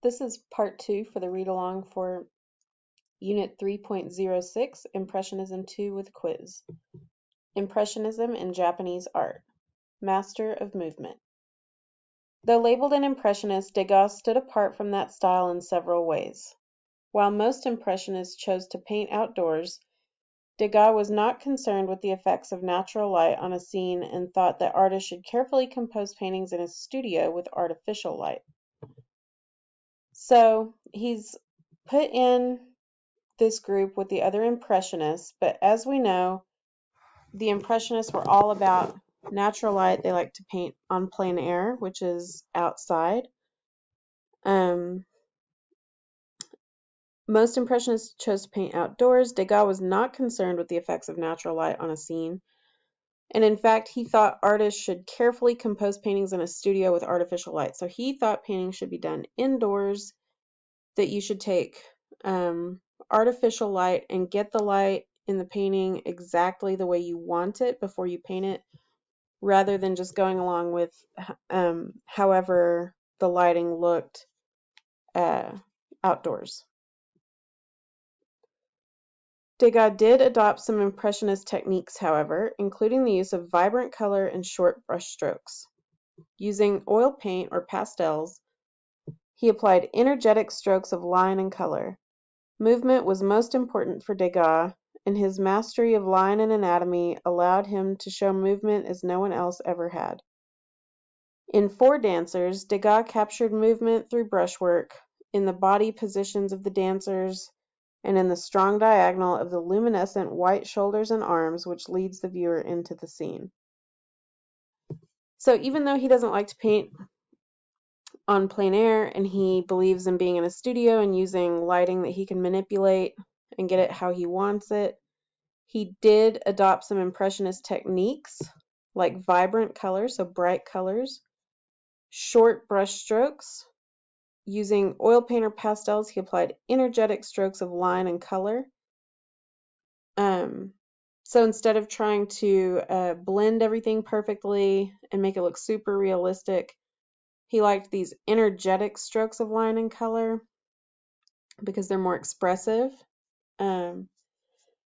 This is part 2 for the read-along for Unit 3.06, Impressionism 2 with quiz. Impressionism in Japanese art. Master of movement. Though labeled an Impressionist, Degas stood apart from that style in several ways. While most Impressionists chose to paint outdoors, Degas was not concerned with the effects of natural light on a scene and thought that artists should carefully compose paintings in a studio with artificial light. So he's put in this group with the other Impressionists, but as we know, the Impressionists were all about natural light. They like to paint on plein air, which is outside. Most Impressionists chose to paint outdoors. Degas was not concerned with the effects of natural light on a scene, and in fact, he thought artists should carefully compose paintings in a studio with artificial light. So he thought painting should be done indoors, that you should take artificial light and get the light in the painting exactly the way you want it before you paint it, rather than just going along with however the lighting looked outdoors. Degas did adopt some Impressionist techniques, however, including the use of vibrant color and short brush strokes. Using oil paint or pastels, he applied energetic strokes of line and color. Movement was most important for Degas, and his mastery of line and anatomy allowed him to show movement as no one else ever had. In Four Dancers, Degas captured movement through brushwork, in the body positions of the dancers, and in the strong diagonal of the luminescent white shoulders and arms, which leads the viewer into the scene. So even though he doesn't like to paint on plein air, and he believes in being in a studio and using lighting that he can manipulate and get it how he wants it, he did adopt some Impressionist techniques like vibrant colors, so bright colors, short brush strokes. Using oil paint or pastels, he applied energetic strokes of line and color. So instead of trying to blend everything perfectly and make it look super realistic, he liked these energetic strokes of line and color because they're more expressive.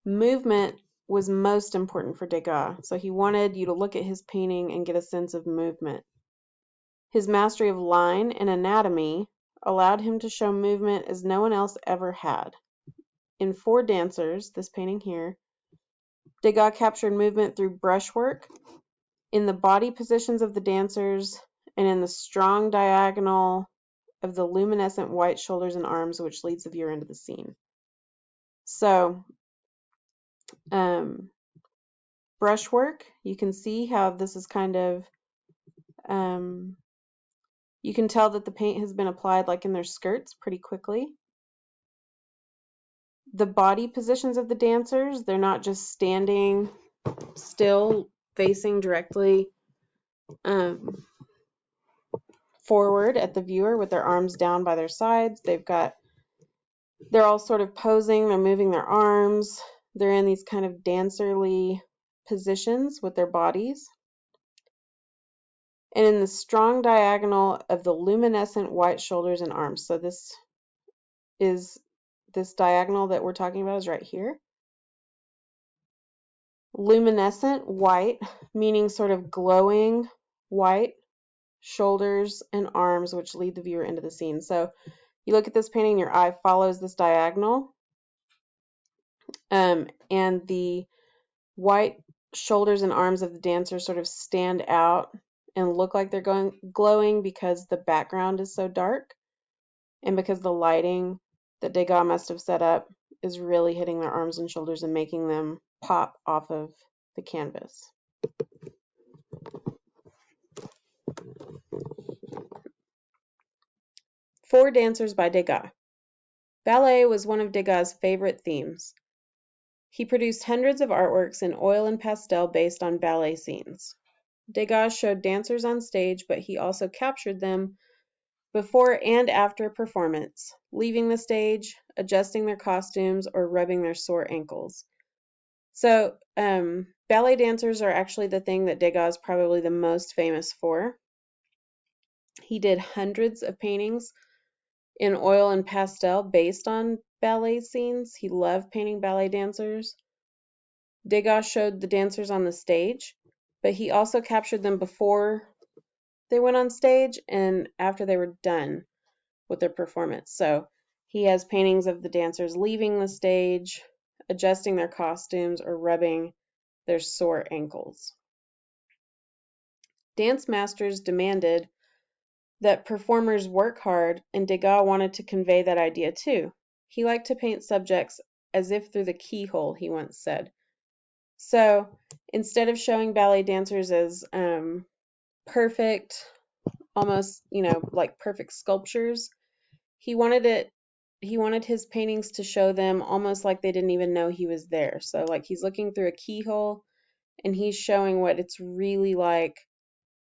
Movement was most important for Degas, so he wanted you to look at his painting and get a sense of movement. His mastery of line and anatomy allowed him to show movement as no one else ever had. In Four Dancers, this painting here, Degas captured movement through brushwork, in the body positions of the dancers, and in the strong diagonal of the luminescent white shoulders and arms, which leads the viewer into the scene. So, brushwork, you can see how this is kind of, you can tell that the paint has been applied like in their skirts pretty quickly. The body positions of the dancers, they're not just standing still facing directly forward at the viewer with their arms down by their sides. They're all sort of posing, they're moving their arms, they're in these kind of dancerly positions with their bodies. And in the strong diagonal of the luminescent white shoulders and arms. So this diagonal that we're talking about is right here. Luminescent white, meaning sort of glowing white shoulders and arms, which lead the viewer into the scene. So you look at this painting, your eye follows this diagonal, and the white shoulders and arms of the dancers sort of stand out and look like they're glowing because the background is so dark and because the lighting that Degas must have set up is really hitting their arms and shoulders and making them pop off of the canvas. Four Dancers by Degas. Ballet was one of Degas' favorite themes. He produced hundreds of artworks in oil and pastel based on ballet scenes. Degas showed dancers on stage, but he also captured them before and after a performance, leaving the stage, adjusting their costumes, or rubbing their sore ankles. So, ballet dancers are actually the thing that Degas is probably the most famous for. He did hundreds of paintings in oil and pastel based on ballet scenes. He loved painting ballet dancers. Degas showed the dancers on the stage, but he also captured them before they went on stage and after they were done with their performance. So he has paintings of the dancers leaving the stage, adjusting their costumes, or rubbing their sore ankles. Dance masters demanded that performers work hard, and Degas wanted to convey that idea too. He liked to paint subjects as if through the keyhole, he once said. So instead of showing ballet dancers as perfect, almost, like perfect sculptures, he wanted his paintings to show them almost like they didn't even know he was there. So like he's looking through a keyhole and he's showing what it's really like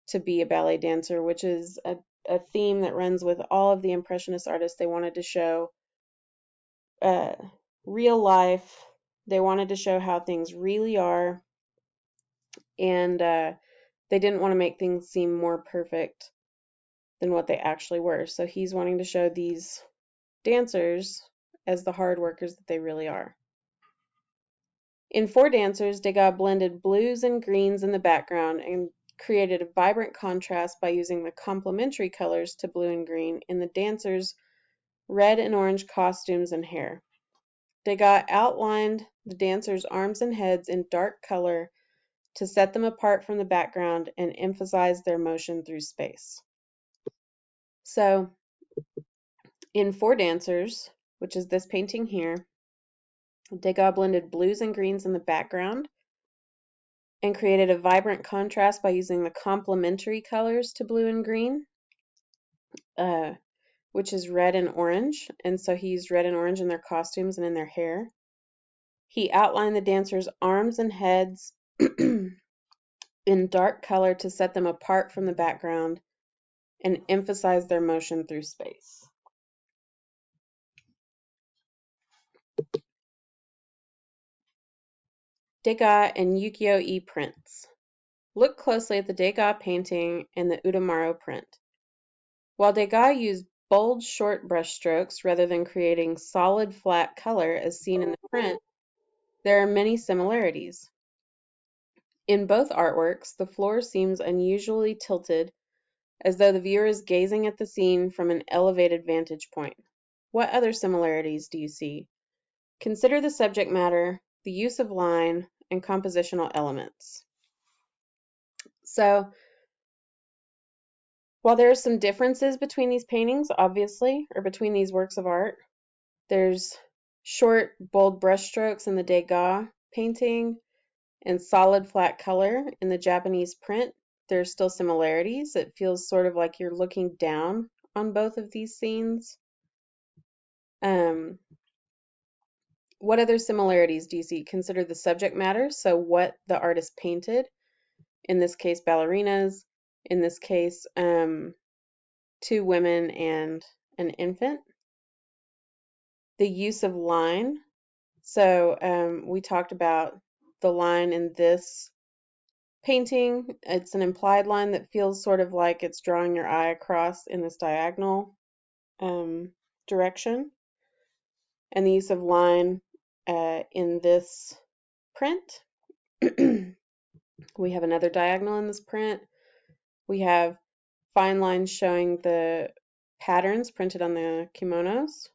to be a ballet dancer, which is a theme that runs with all of the Impressionist artists. They wanted to show uh, real life. They wanted to show how things really are, and they didn't want to make things seem more perfect than what they actually were. So he's wanting to show these dancers as the hard workers that they really are. In Four Dancers, Degas blended blues and greens in the background and created a vibrant contrast by using the complementary colors to blue and green in the dancers' red and orange costumes and hair. Degas outlined the dancers' arms and heads in dark color to set them apart from the background and emphasize their motion through space. So, in Four Dancers, which is this painting here, Degas blended blues and greens in the background and created a vibrant contrast by using the complementary colors to blue and green, which is red and orange. And so he used red and orange in their costumes and in their hair. He outlined the dancers' arms and heads in dark color to set them apart from the background and emphasize their motion through space. Degas and ukiyo-e prints. Look closely at the Degas painting and the Utamaro print. While Degas used bold, short brushstrokes rather than creating solid, flat color as seen in the print, there are many similarities. In both artworks, the floor seems unusually tilted, as though the viewer is gazing at the scene from an elevated vantage point. What other similarities do you see? Consider the subject matter, the use of line, and compositional elements. So, while there are some differences between these paintings, obviously, or between these works of art, there's short, bold brushstrokes in the Degas painting and solid, flat color in the Japanese print. There's still similarities. It feels sort of like you're looking down on both of these scenes. What other similarities do you see? Consider the subject matter, so what the artist painted. In this case, ballerinas. In this case, two women and an infant. The use of line. So we talked about the line in this painting. It's an implied line that feels sort of like it's drawing your eye across in this diagonal direction. And the use of line in this print. We have another diagonal in this print. We have fine lines showing the patterns printed on the kimonos.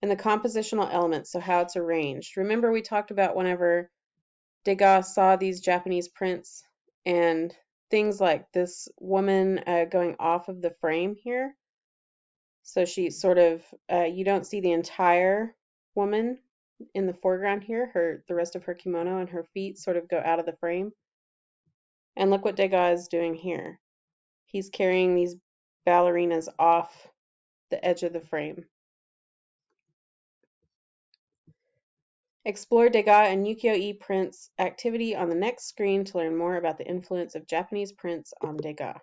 And the compositional elements, so how it's arranged. Remember we talked about whenever Degas saw these Japanese prints and things like this woman going off of the frame here. So she sort of, you don't see the entire woman in the foreground here. The rest of her kimono and her feet sort of go out of the frame. And look what Degas is doing here. He's carrying these ballerinas off the edge of the frame. Explore Degas and ukiyo-e prints activity on the next screen to learn more about the influence of Japanese prints on Degas.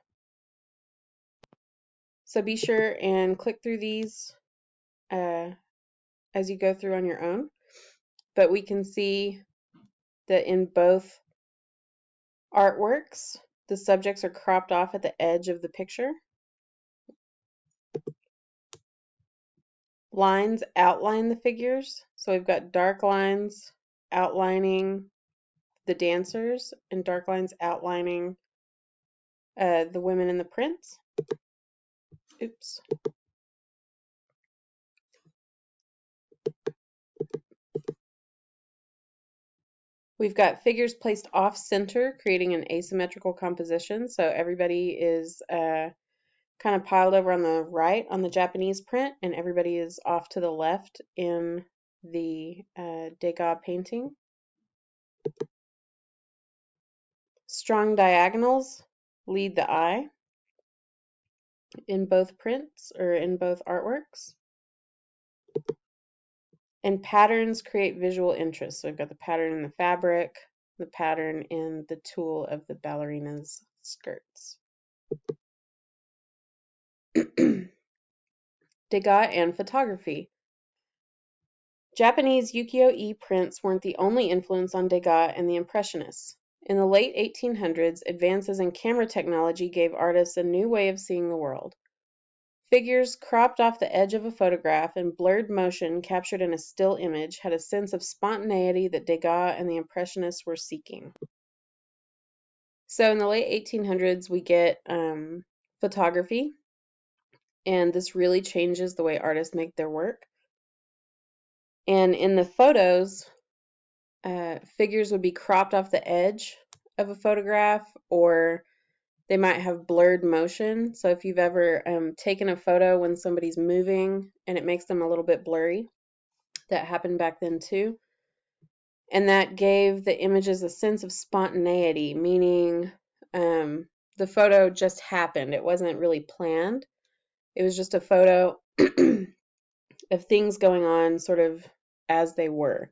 So be sure and click through these as you go through on your own. But we can see that in both artworks, the subjects are cropped off at the edge of the picture. lines outline the figures. So we've got dark lines outlining the dancers and dark lines outlining the women in the prints. Oops. We've got figures placed off center, creating an asymmetrical composition. So everybody is kind of piled over on the right on the Japanese print, and everybody is off to the left in the Degas painting. Strong diagonals lead the eye in both prints or in both artworks. And patterns create visual interest. So we've got the pattern in the fabric, the pattern in the tulle of the ballerina's skirts. Degas and photography. Japanese ukiyo-e prints weren't the only influence on Degas and the Impressionists. In the late 1800s, advances in camera technology gave artists a new way of seeing the world. Figures cropped off the edge of a photograph and blurred motion captured in a still image had a sense of spontaneity that Degas and the Impressionists were seeking. So in the late 1800s, we get photography, and this really changes the way artists make their work. And in the photos, figures would be cropped off the edge of a photograph, or they might have blurred motion. So if you've ever taken a photo when somebody's moving and it makes them a little bit blurry, that happened back then too. And that gave the images a sense of spontaneity, meaning the photo just happened. It wasn't really planned. It was just a photo of things going on sort of as they were.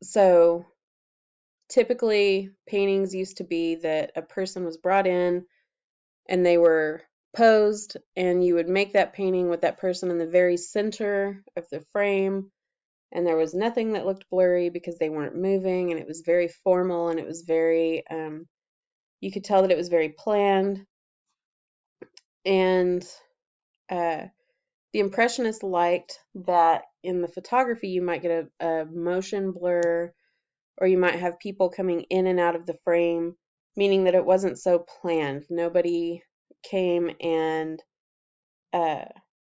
So typically paintings used to be that a person was brought in and they were posed, and you would make that painting with that person in the very center of the frame, and there was nothing that looked blurry because they weren't moving, and it was very formal, and it was very you could tell that it was very planned. And the Impressionists liked that in the photography you might get a motion blur, or you might have people coming in and out of the frame, meaning that it wasn't so planned. Nobody came and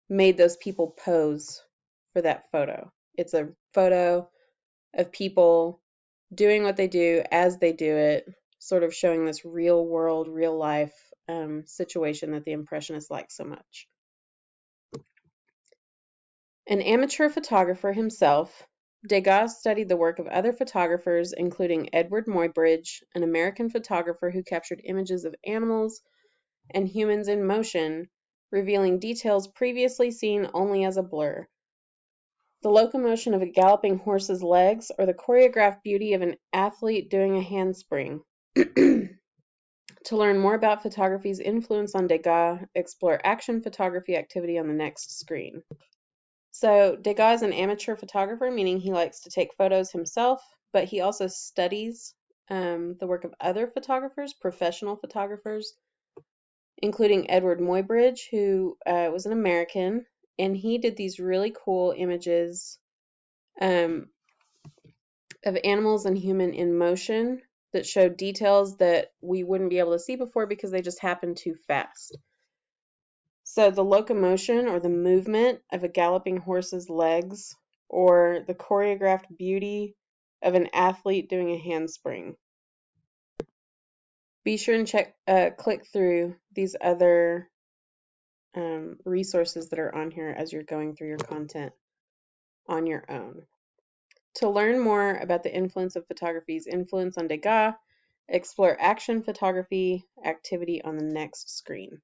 made those people pose for that photo. It's a photo of people doing what they do as they do it, sort of showing this real world, real life situation that the Impressionists like so much. An amateur photographer himself, Degas studied the work of other photographers, including Edward Muybridge, an American photographer who captured images of animals and humans in motion, revealing details previously seen only as a blur. The locomotion of a galloping horse's legs, or the choreographed beauty of an athlete doing a handspring. To learn more about photography's influence on Degas, explore action photography activity on the next screen. So Degas is an amateur photographer, meaning he likes to take photos himself, but he also studies the work of other photographers, professional photographers, including Edward Muybridge, who was an American, and he did these really cool images of animals and human in motion that showed details that we wouldn't be able to see before because they just happened too fast. So the locomotion or the movement of a galloping horse's legs, or the choreographed beauty of an athlete doing a handspring. Be sure and click through these other resources that are on here as you're going through your content on your own. To learn more about the influence of photography's influence on Degas, explore action photography activity on the next screen.